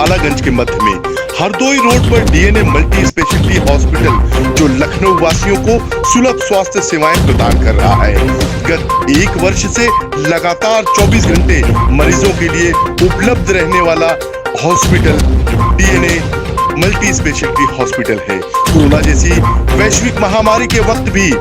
बालागंज के मध्य में हरदोई रोड पर डीएनए मल्टी स्पेशलिटी हॉस्पिटल जो लखनऊ वासियों को सुलभ स्वास्थ्य सेवाएं प्रदान कर रहा है। गत 1 वर्ष से लगातार 24 घंटे मरीजों के लिए उपलब्ध रहने वाला hospital DNA multi speciality hospital है। कोरोना जैसी वैश्विक महामारी के वक्त भी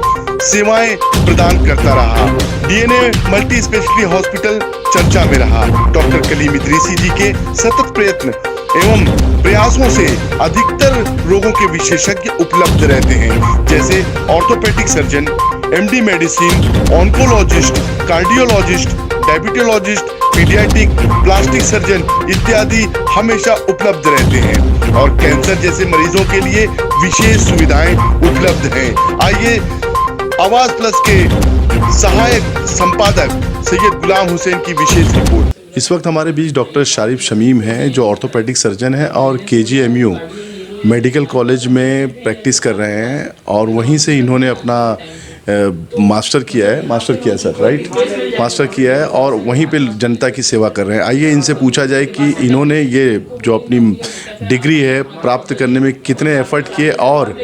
सेवाएं प्रदान करता रहा। डीएनए मल्टी स्पेशलिटी हॉस्पिटल चर्चा में रहा। डॉक्टर कलीम इदरीसी जी के सतत प्रयत्न एवं प्रयासों से अधिकतर रोगों के विशेषज्ञ उपलब्ध रहते हैं, जैसे orthopaedic surgeon, MD medicine, oncologist, cardiologist, diabetologist, paediatric, plastic surgeon इत्यादि हमेशा उपलब्ध रहते हैं और कैंसर जैसे मरीजों के लिए विशेष सुविधाएं उपलब्ध हैं। आइए आवाज प्लस के सहायक संपादक सैयद गुलाम हुसैन की विशेष रिपोर्ट। इस वक्त हमारे बीच डॉक्टर शारिफ शमीम हैं जो ऑर्थोपेडिक सर्जन हैं और केजीएमयू मेडिकल कॉलेज में प्रैक्टिस कर रहे हैं और वहीं से इन्होंने अपना मास्टर किया है सर, राइट? मास्टर किया है और वहीं पे जनता की सेवा कर रहे हैं। आइए इनसे पूछा जाए कि इन्होंने ये जो अपनी डिग्री है प्राप्त करने में कितने एफर्ट किए और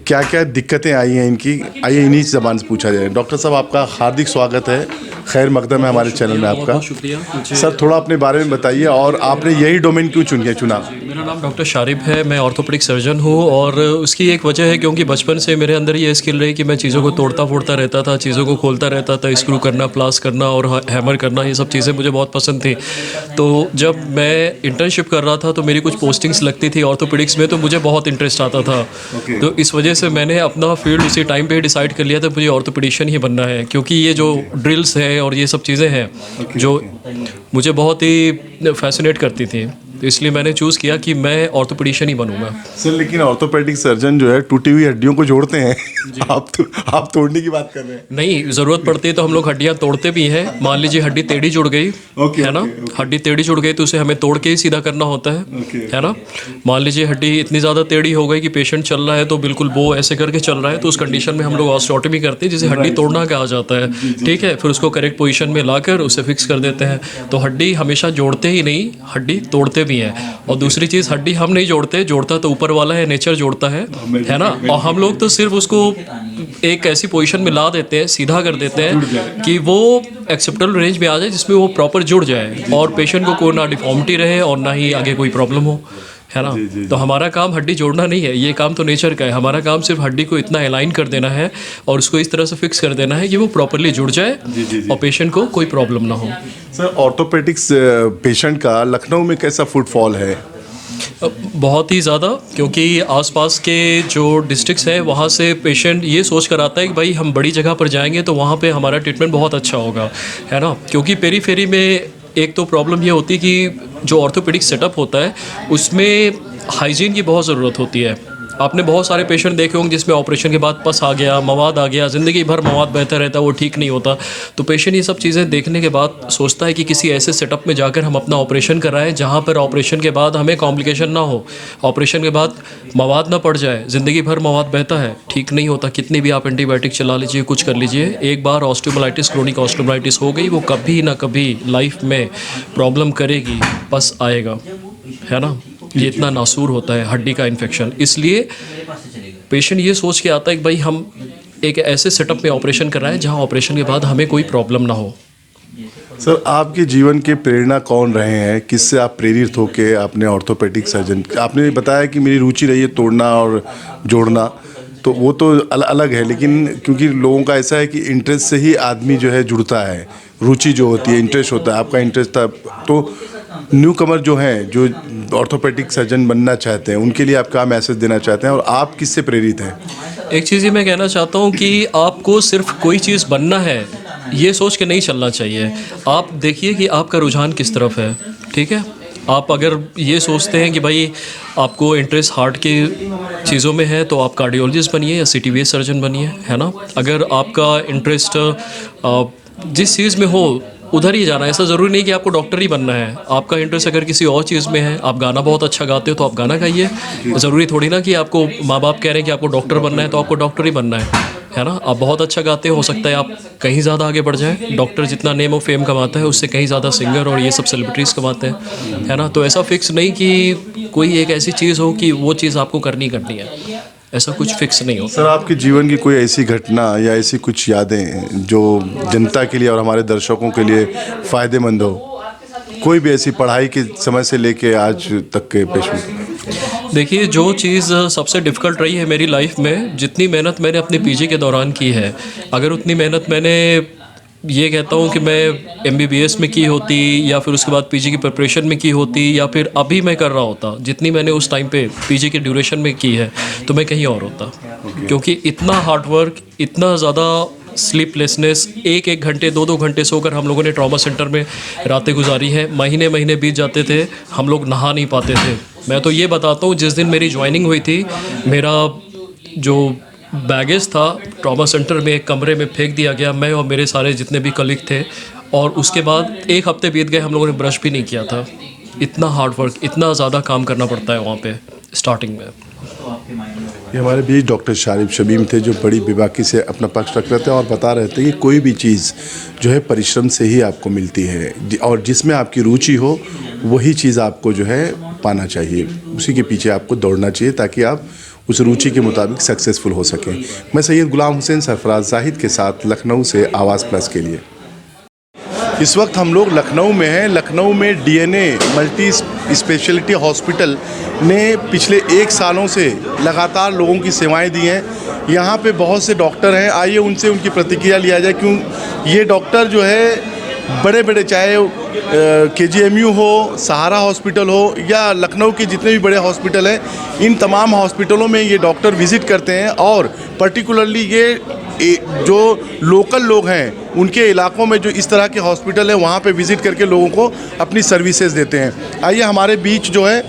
क्या क्या दिक्कतें आई हैं इनकी। आइए इन्हीं ज़बान से पूछा जाए। डॉक्टर साहब, आपका हार्दिक स्वागत है, खैर मकदम है हमारे चैनल में आपका। बहुत शुक्रिया। सर थोड़ा अपने बारे में बताइए और आपने यही डोमेन क्यों चुना? मेरा नाम डॉक्टर शारिफ है, मैं ऑर्थोपेडिक सर्जन हूँ और उसकी एक वजह है क्योंकि बचपन से मेरे अंदर ये स्किल रही कि मैं चीज़ों को तोड़ता फोड़ता रहता था, चीज़ों को खोलता रहता था, स्क्रू करना, प्लास करना और हैमर करना, ये सब चीज़ें मुझे बहुत पसंद थी। तो जब मैं इंटर्नशिप कर रहा था तो मेरी कुछ पोस्टिंग्स लगती थी ऑर्थोपेडिक्स में, तो मुझे बहुत इंटरेस्ट आता था। तो इस वजह से मैंने अपना फील्ड उसी टाइम पे डिसाइड कर लिया था, मुझे ऑर्थोपेडिशियन ही बनना है, क्योंकि ये जो ड्रिल्स है और ये सब चीज़ें हैं जो मुझे बहुत ही फैसिनेट करती थी, तो इसलिए मैंने चूज़ किया कि मैं ऑर्थोपेडिशियन ही बनूंगा। सर लेकिन ऑर्थोपेडिक सर्जन जो है टूटी हुई हड्डियों को जोड़ते हैं आप तोड़ने की बात कर रहे हैं? नहीं, ज़रूरत पड़ती है तो हम लोग हड्डियाँ तोड़ते भी हैं। मान लीजिए हड्डी टेढ़ी जुड़ गई है ना, हड्डी टेढ़ी जुड़ गई तो उसे हमें तोड़ के ही सीधा करना होता है ना। मान लीजिए हड्डी इतनी ज़्यादा टेढ़ी हो गई कि पेशेंट चल रहा है तो बिल्कुल वो ऐसे करके चल रहा है, तो उस कंडीशन में हम लोग ऑस्टियोटॉमी करते हैं, जिसे हड्डी तोड़ना कहा जाता है। ठीक है, फिर उसको करेक्ट पोजीशन में लाकर उसे फिक्स कर देते हैं। तो हड्डी हमेशा जोड़ते ही नहीं, हड्डी तोड़ते भी हैं। और दूसरी चीज़, हड्डी हम नहीं जोड़ता तो ऊपर वाला है, नेचर जोड़ता है ना। और हम लोग तो सिर्फ उसको एक ऐसी पोजीशन में ला देते हैं, सीधा कर देते हैं कि वो एक्सेप्टेबल रेंज में आ जाए जिसमें वो प्रॉपर जुड़ जाए और पेशेंट को कोई ना डिफॉर्मिटी रहे और ना ही आगे कोई प्रॉब्लम हो, है ना। तो हमारा काम हड्डी जोड़ना नहीं है, ये काम तो नेचर का है। हमारा काम सिर्फ हड्डी को इतना अलाइन कर देना है और उसको इस तरह से फिक्स कर देना है कि वो प्रॉपरली जुड़ जाए और पेशेंट को कोई प्रॉब्लम ना हो। सर ऑर्थोपेडिक्स पेशेंट का लखनऊ में कैसा फुटफॉल है? बहुत ही ज़्यादा, क्योंकि आसपास के जो डिस्ट्रिक्ट्स हैं वहाँ से पेशेंट ये सोच कर आता है कि भाई हम बड़ी जगह पर जाएंगे तो वहाँ पे हमारा ट्रीटमेंट बहुत अच्छा होगा, है ना। क्योंकि पेरीफेरी में एक तो प्रॉब्लम ये होती है कि जो ऑर्थोपेडिक सेटअप होता है उसमें हाइजीन की बहुत ज़रूरत होती है। आपने बहुत सारे पेशेंट देखे होंगे जिसमें ऑपरेशन के बाद पस आ गया, मवाद आ गया, ज़िंदगी भर मवाद बहता रहता है, वो ठीक नहीं होता। तो पेशेंट ये सब चीज़ें देखने के बाद सोचता है कि किसी ऐसे सेटअप में जाकर हम अपना ऑपरेशन कराएं जहाँ पर ऑपरेशन के बाद हमें कॉम्प्लिकेशन ना हो, ऑपरेशन के बाद मवाद ना पड़ जाए। ज़िंदगी भर मवाद बहता है, ठीक नहीं होता, कितनी भी आप एंटीबायोटिक चला लीजिए, कुछ कर लीजिए, एक बार ऑस्टियोमाइलिटिस, क्रोनिक ऑस्टियोमाइलिटिस हो गई, वो कभी ना कभी लाइफ में प्रॉब्लम करेगी, पस आएगा, है ना। ये इतना नासूर होता है हड्डी का इन्फेक्शन। इसलिए पेशेंट ये सोच के आता है कि भाई हम एक ऐसे सेटअप में ऑपरेशन कराएं जहां ऑपरेशन के बाद हमें कोई प्रॉब्लम ना हो। सर आपके जीवन के प्रेरणा कौन रहे हैं? किससे आप प्रेरित होकर आपने ऑर्थोपेडिक सर्जन, आपने बताया कि मेरी रुचि रही है तोड़ना और जोड़ना, तो वो तो अलग है, लेकिन क्योंकि लोगों का ऐसा है कि इंटरेस्ट से ही आदमी जो है जुड़ता है, रुचि जो होती है, इंटरेस्ट होता है, आपका इंटरेस्ट था। तो न्यू कमर जो हैं, जो ऑर्थोपेडिक सर्जन बनना चाहते हैं, उनके लिए आप क्या मैसेज देना चाहते हैं और आप किससे प्रेरित हैं? एक चीज़ ये मैं कहना चाहता हूँ कि आपको सिर्फ कोई चीज़ बनना है ये सोच के नहीं चलना चाहिए। आप देखिए कि आपका रुझान किस तरफ है, ठीक है। आप अगर ये सोचते हैं कि भाई आपको इंटरेस्ट हार्ट के चीज़ों में है तो आप कार्डियोलॉजिस्ट बनिए या सीटीबीए सर्जन बनिए, है ना। अगर आपका इंटरेस्ट जिस चीज़ में हो उधर ही जाना है, ऐसा ज़रूरी नहीं कि आपको डॉक्टर ही बनना है। आपका इंटरेस्ट अगर किसी और चीज़ में है, आप गाना बहुत अच्छा गाते हो तो आप गाना गाइए। ज़रूरी थोड़ी ना कि आपको माँ बाप कह रहे हैं कि आपको डॉक्टर बनना है तो आपको डॉक्टर ही बनना है ना। आप बहुत अच्छा गाते हो सकता है आप कहीं ज़्यादा आगे बढ़ जाएं। डॉक्टर जितना नेम और फेम कमाता है उससे कहीं ज़्यादा सिंगर और ये सब सेलिब्रिटीज़ कमाते हैं, है ना। तो ऐसा फिक्स नहीं कि कोई एक ऐसी चीज़ हो कि वो चीज़ आपको करनी है, ऐसा कुछ फिक्स नहीं होता। सर, आपके जीवन की कोई ऐसी घटना या ऐसी कुछ यादें जो जनता के लिए और हमारे दर्शकों के लिए फ़ायदेमंद हो, कोई भी ऐसी पढ़ाई के समय से लेके आज तक के पेश में? देखिए, जो चीज़ सबसे डिफ़िकल्ट रही है मेरी लाइफ में, जितनी मेहनत मैंने अपने पीजी के दौरान की है, अगर उतनी मेहनत मैंने ये कहता हूँ कि मैं एमबीबीएस में की होती या फिर उसके बाद पीजी की प्रिपरेशन में की होती या फिर अभी मैं कर रहा होता, जितनी मैंने उस टाइम पे पीजी के ड्यूरेशन में की है, तो मैं कहीं और होता। क्योंकि इतना हार्ड वर्क, इतना ज़्यादा स्लीपलेसनेस, एक घंटे 2 घंटे सोकर हम लोगों ने ट्रॉमा सेंटर में रातें गुजारी हैं। महीने बीत जाते थे, हम लोग नहा नहीं पाते थे। मैं तो ये बताता हूँ, जिस दिन मेरी ज्वाइनिंग हुई थी, मेरा जो बैगेज था ट्रॉमा सेंटर में एक कमरे में फेंक दिया गया, मैं और मेरे सारे जितने भी कलीग थे। और उसके बाद 1 हफ्ते बीत गए, हम लोगों ने ब्रश भी नहीं किया था। इतना हार्ड वर्क, इतना ज़्यादा काम करना पड़ता है वहाँ पे स्टार्टिंग में। ये हमारे बीच डॉक्टर शारिफ शमीम थे, जो बड़ी बेबाकी से अपना पक्ष रख रहे थे और बता रहे थे कि कोई भी चीज़ जो है परिश्रम से ही आपको मिलती है, और जिसमें आपकी रुचि हो वही चीज़ आपको जो है पाना चाहिए, उसी के पीछे आपको दौड़ना चाहिए ताकि आप उस रुचि के मुताबिक सक्सेसफुल हो सकें। मैं सैयद गुलाम हुसैन सरफराज जाहिद के साथ लखनऊ से आवाज़ प्लस के लिए। इस वक्त हम लोग लखनऊ में हैं। लखनऊ में डीएनए मल्टी स्पेशलिटी हॉस्पिटल ने पिछले 1 सालों से लगातार लोगों की सेवाएं दी हैं। यहाँ पे बहुत से डॉक्टर हैं, आइए उनसे उनकी प्रतिक्रिया लिया जाए। क्यों ये डॉक्टर जो है बड़े चाहे केजीएमयू हो, सहारा हॉस्पिटल हो या लखनऊ के जितने भी बड़े हॉस्पिटल हैं, इन तमाम हॉस्पिटलों में ये डॉक्टर विज़िट करते हैं और पर्टिकुलरली ये जो लोकल लोग हैं उनके इलाकों में जो इस तरह के हॉस्पिटल हैं वहाँ पे विज़िट करके लोगों को अपनी सर्विसेज देते हैं। आइए हमारे बीच जो है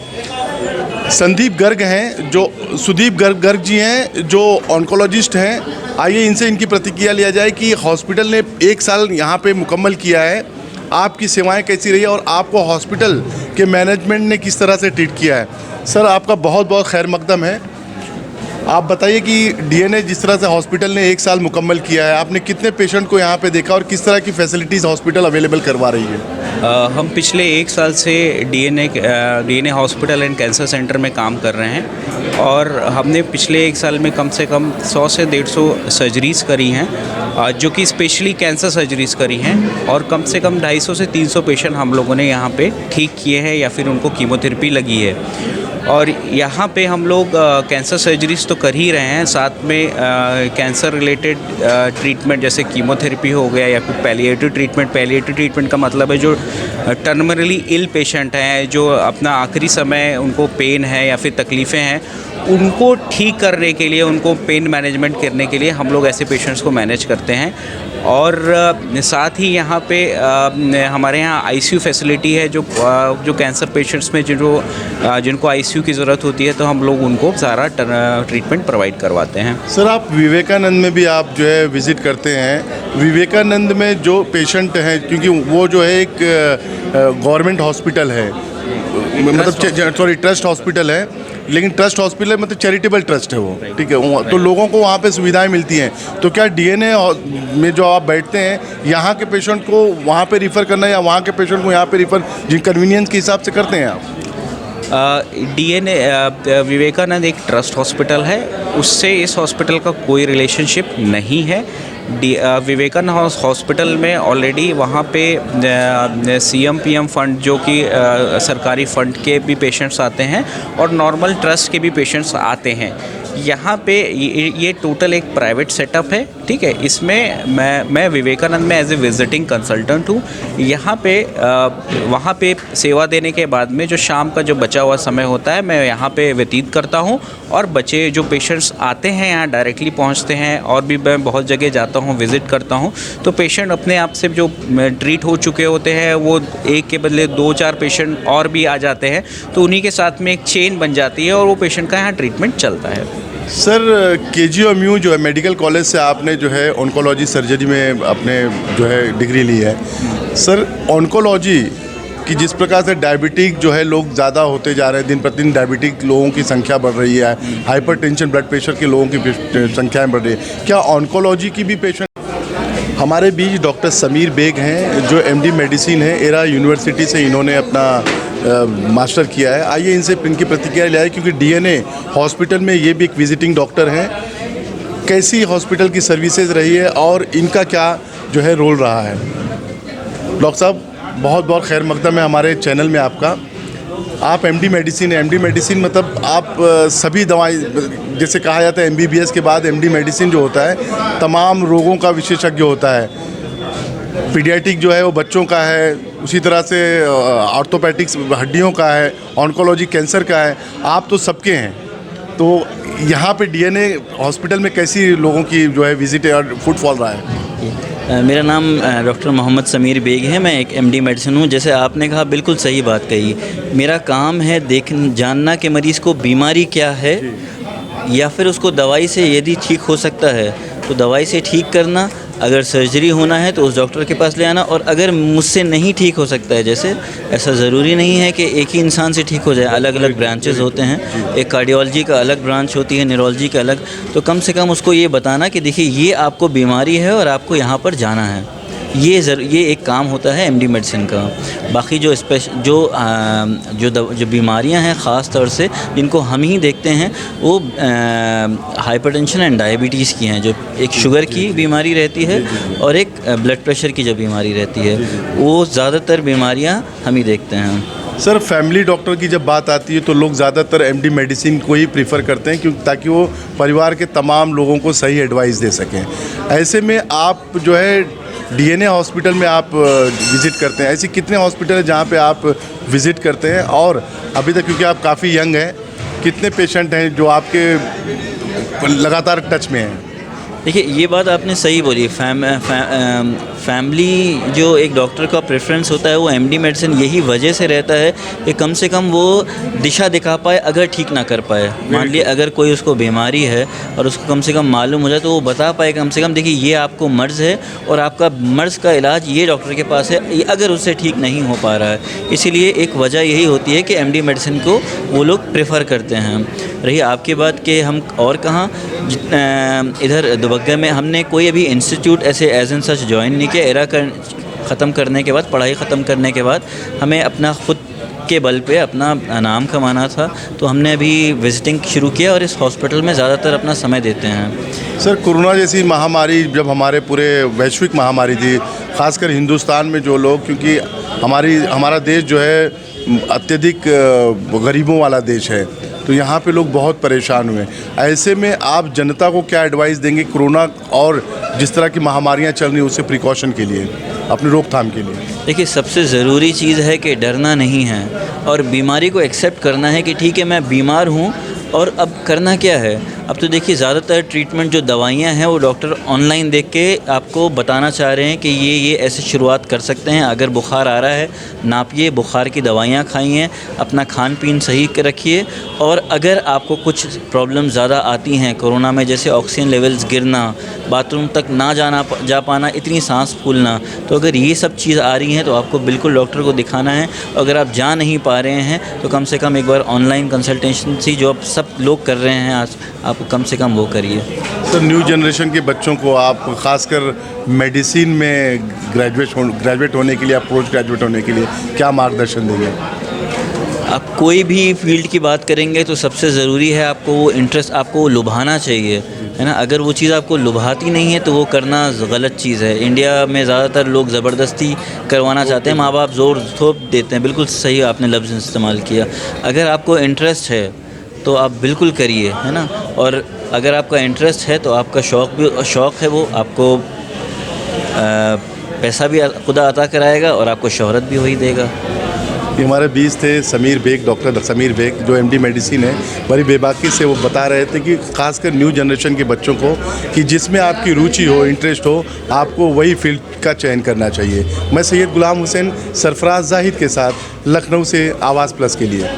संदीप गर्ग हैं, जो सुदीप गर्ग जी हैं, जो ऑन्कोलॉजिस्ट हैं। आइए इनसे इनकी प्रतिक्रिया लिया जाए कि हॉस्पिटल ने 1 साल यहाँ पे मुकम्मल किया है, आपकी सेवाएं कैसी रही और आपको हॉस्पिटल के मैनेजमेंट ने किस तरह से ट्रीट किया है। सर, आपका बहुत बहुत खैर मकदम है। आप बताइए कि डीएनए जिस तरह से हॉस्पिटल ने 1 साल मुकम्मल किया है, आपने कितने पेशेंट को यहाँ पे देखा और किस तरह की फैसिलिटीज़ हॉस्पिटल अवेलेबल करवा रही है? हम पिछले 1 साल से DNA hospital and cancer centre में काम कर रहे हैं और हमने पिछले 1 साल में कम से कम 100 से 150 सर्जरीज़ करी हैं, जो कि स्पेशली कैंसर सर्जरीज़ करी हैं, और कम से कम 250 से 300 पेशेंट हम लोगों ने यहाँ पे ठीक किए हैं या फिर उनको कीमोथेरेपी लगी है। और यहाँ पे हम लोग कैंसर सर्जरीज़ तो कर ही रहे हैं, साथ में कैंसर रिलेटेड ट्रीटमेंट जैसे कीमोथेरेपी हो गया या फिर पैलिएटिव ट्रीटमेंट का मतलब है जो टर्मिनली इल पेशेंट हैं, जो अपना आखिरी समय उनको पेन है या फिर तकलीफ़ें हैं, उनको ठीक करने के लिए, उनको पेन मैनेजमेंट करने के लिए हम लोग ऐसे पेशेंट्स को मैनेज करते हैं। और साथ ही यहाँ पे हमारे यहाँ आईसीयू फैसिलिटी है, जो कैंसर पेशेंट्स में जिनको आईसीयू की ज़रूरत होती है, तो हम लोग उनको सारा ट्रीटमेंट प्रोवाइड करवाते हैं। सर, आप विवेकानंद में भी आप जो है विज़िट करते हैं। विवेकानंद में जो पेशेंट हैं, क्योंकि वो जो है एक गवर्नमेंट हॉस्पिटल है, मतलब ट्रस्ट हॉस्पिटल है, लेकिन ट्रस्ट हॉस्पिटल मतलब चैरिटेबल ट्रस्ट है वो, ठीक है, तो लोगों को वहाँ पे सुविधाएं मिलती हैं। तो क्या डीएनए में जो आप बैठते हैं, यहाँ के पेशेंट को वहाँ पे रिफ़र करना या वहाँ के पेशेंट को यहाँ पे रिफ़र जिन कन्वीनियंस के हिसाब से करते हैं आप? डीएनए विवेकानंद एक ट्रस्ट हॉस्पिटल है, उससे इस हॉस्पिटल का कोई रिलेशनशिप नहीं है। विवेकानंद हॉस्पिटल में ऑलरेडी वहाँ पे सीएम पीएम फंड, जो कि सरकारी फ़ंड के भी पेशेंट्स आते हैं और नॉर्मल ट्रस्ट के भी पेशेंट्स आते हैं। यहाँ पे ये टोटल एक प्राइवेट सेटअप है, ठीक है। इसमें मैं विवेकानंद में एज ए विजिटिंग कंसल्टेंट हूँ। यहाँ पे वहाँ पे सेवा देने के बाद में जो शाम का जो बचा हुआ समय होता है, मैं यहाँ पे व्यतीत करता हूँ और बचे जो पेशेंट्स आते हैं यहाँ डायरेक्टली पहुँचते हैं, और भी मैं बहुत जगह जाता हूँ, विज़िट करता हूँ। तो पेशेंट अपने आप से जो ट्रीट हो चुके होते हैं, वो एक के बदले 2-4 पेशेंट और भी आ जाते हैं, तो उन्हीं के साथ में एक चेन बन जाती है और वो पेशेंट का यहाँ ट्रीटमेंट चलता है। सर, केजीएमयू जो है मेडिकल कॉलेज से आपने जो है ऑन्कोलॉजी सर्जरी में अपने जो है डिग्री ली है। सर, ऑन्कोलॉजी कि जिस प्रकार से डायबिटिक जो है लोग ज़्यादा होते जा रहे हैं, दिन प्रतिदिन डायबिटिक लोगों की संख्या बढ़ रही है, हाइपरटेंशन ब्लड प्रेशर के लोगों की संख्याएं बढ़ रही है, क्या ऑन्कोलॉजी की भी पेशेंट? हमारे बीच डॉक्टर समीर बेग हैं जो एमडी मेडिसिन है, एरा यूनिवर्सिटी से इन्होंने अपना मास्टर किया है। आइए इनसे इनकी प्रतिक्रिया ले आए, क्योंकि डीएनए हॉस्पिटल में ये भी एक विजिटिंग डॉक्टर हैं। कैसी हॉस्पिटल की सर्विसेज रही है और इनका क्या जो है रोल रहा है? डॉक्टर साहब बहुत बहुत खैर मकदम है हमारे चैनल में आपका। आप एमडी मेडिसिन है, एमडी मेडिसिन मतलब आप सभी दवाएं, जैसे कहा जाता है एमबीबीएस के बाद एमडी मेडिसिन जो होता है तमाम रोगों का विशेषज्ञ होता है। पीडियाट्रिक जो है वो बच्चों का है, उसी तरह से ऑर्थोपेडिक्स हड्डियों का है, ऑन्कोलॉजी कैंसर का है, आप तो सबके हैं। तो यहाँ पे डीएनए हॉस्पिटल में कैसी लोगों की जो है विजिट और फुटफॉल रहा है? मेरा नाम डॉक्टर मोहम्मद समीर बेग है। मैं एक एमडी मेडिसिन हूँ। जैसे आपने कहा, बिल्कुल सही बात कही। मेरा काम है जानना कि मरीज़ को बीमारी क्या है, या फिर उसको दवाई से यदि ठीक हो सकता है तो दवाई से ठीक करना, अगर सर्जरी होना है तो उस डॉक्टर के पास ले आना, और अगर मुझसे नहीं ठीक हो सकता है, जैसे ऐसा ज़रूरी नहीं है कि एक ही इंसान से ठीक हो जाए, अलग अलग ब्रांचेस होते हैं। एक कार्डियोलॉजी का अलग ब्रांच होती है, न्यूरोलॉजी का अलग। तो कम से कम उसको ये बताना कि देखिए ये आपको बीमारी है और आपको यहाँ पर जाना है। ये एक काम होता है एमडी मेडिसिन का। बाकी जो जो बीमारियां हैं ख़ास तौर से जिनको हम ही देखते हैं, वो हाइपरटेंशन एंड डायबिटीज़ की हैं, जो एक शुगर की बीमारी रहती है और एक ब्लड प्रेशर की जो बीमारी रहती है, वो ज़्यादातर बीमारियां हम ही देखते हैं। सर, फैमिली डॉक्टर की जब बात आती है तो लोग ज़्यादातर एमडी मेडिसिन को ही प्रीफर करते हैं, क्योंकि ताकि वो परिवार के तमाम लोगों को सही एडवाइस दे सकें। ऐसे में आप जो है डीएनए हॉस्पिटल में आप विज़िट करते हैं, ऐसी कितने हॉस्पिटल हैं जहाँ पे आप विज़िट करते हैं? और अभी तक क्योंकि आप काफ़ी यंग हैं, कितने पेशेंट हैं जो आपके लगातार टच में हैं? देखिए, ये बात आपने सही बोली। फैमिली जो एक डॉक्टर का प्रेफरेंस होता है वो एमडी मेडिसिन यही वजह से रहता है कि कम से कम वो दिशा दिखा पाए, अगर ठीक ना कर पाए। मान लीजिए अगर कोई उसको बीमारी है और उसको कम से कम मालूम हो जाए तो वो बता पाए कम से कम, देखिए ये आपको मर्ज़ है और आपका मर्ज़ का इलाज ये डॉक्टर के पास है, अगर उससे ठीक नहीं हो पा रहा है। इसीलिए एक वजह यही होती है कि एमडी मेडिसिन को वो लोग प्रेफर करते हैं। रही आपकी बात कि हम और कहाँ, इधर दुबग्गा में हमने कोई अभी इंस्टीट्यूट ऐसे एज एन सच ज्वाइन नहीं किया। एरा ख़त्म करने के बाद, पढ़ाई ख़त्म करने के बाद हमें अपना ख़ुद के बल पे अपना नाम कमाना था, तो हमने अभी विज़िटिंग शुरू किया और इस हॉस्पिटल में ज़्यादातर अपना समय देते हैं। सर, कोरोना जैसी महामारी जब हमारे पूरे वैश्विक महामारी थी, ख़ासकर हिंदुस्तान में जो लोग, क्योंकि हमारा देश जो है अत्यधिक गरीबों वाला देश है, तो यहाँ पे लोग बहुत परेशान हुए। ऐसे में आप जनता को क्या एडवाइस देंगे कोरोना और जिस तरह की महामारियाँ चल रही हैं उससे प्रिकॉशन के लिए, अपनी रोकथाम के लिए? देखिए, सबसे ज़रूरी चीज़ है कि डरना नहीं है और बीमारी को एक्सेप्ट करना है कि ठीक है मैं बीमार हूँ और अब करना क्या है। अब तो देखिए ज़्यादातर ट्रीटमेंट जो दवाइयाँ हैं वो डॉक्टर ऑनलाइन देख के आपको बताना चाह रहे हैं कि ये ऐसे शुरुआत कर सकते हैं। अगर बुखार आ रहा है, नापिए, बुखार की दवाइयाँ खाइए, अपना खान पीन सही रखिए, और अगर आपको कुछ प्रॉब्लम ज़्यादा आती हैं कोरोना में, जैसे ऑक्सीजन लेवल्स गिरना, बाथरूम तक ना जा पाना, इतनी सांस फूलना, तो अगर ये सब चीज़ आ रही हैं तो आपको बिल्कुल डॉक्टर को दिखाना है। अगर आप जा नहीं पा रहे हैं तो कम से कम एक बार ऑनलाइन कंसल्टेशन जो अब सब लोग कर रहे हैं आज, आप कम से कम वो करिए। सर, न्यू जनरेशन के बच्चों को आप खासकर मेडिसिन में ग्रेजुएट होने के लिए, आप पोस्ट ग्रेजुएट होने के लिए क्या मार्गदर्शन देंगे? आप कोई भी फील्ड की बात करेंगे तो सबसे ज़रूरी है आपको वो इंटरेस्ट, आपको वो लुभाना चाहिए, है ना। अगर वो चीज़ आपको लुभाती नहीं है तो वो करना गलत चीज़ है। इंडिया में ज़्यादातर लोग ज़बरदस्ती करवाना चाहते हैं, माँ बाप ज़ोर थोप देते हैं। बिल्कुल सही आपने लफ्ज़ इस्तेमाल किया। अगर आपको इंटरेस्ट है तो आप बिल्कुल करिए, है ना। और अगर आपका इंटरेस्ट है तो आपका शौक़ है वो आपको पैसा भी खुदा अता कराएगा और आपको शोहरत भी वही देगा। ये हमारे बीच थे समीर बेग, डॉक्टर समीर बेग, जो एमडी मेडिसिन है। बड़ी बेबाकी से वो बता रहे थे कि खासकर न्यू जनरेशन के बच्चों को कि जिसमें आपकी रुचि हो, इंटरेस्ट हो, आपको वही फील्ड का चयन करना चाहिए। मैं सैयद गुलाम हुसैन सरफराज जाहिद के साथ लखनऊ से आवाज़ प्लस के लिए।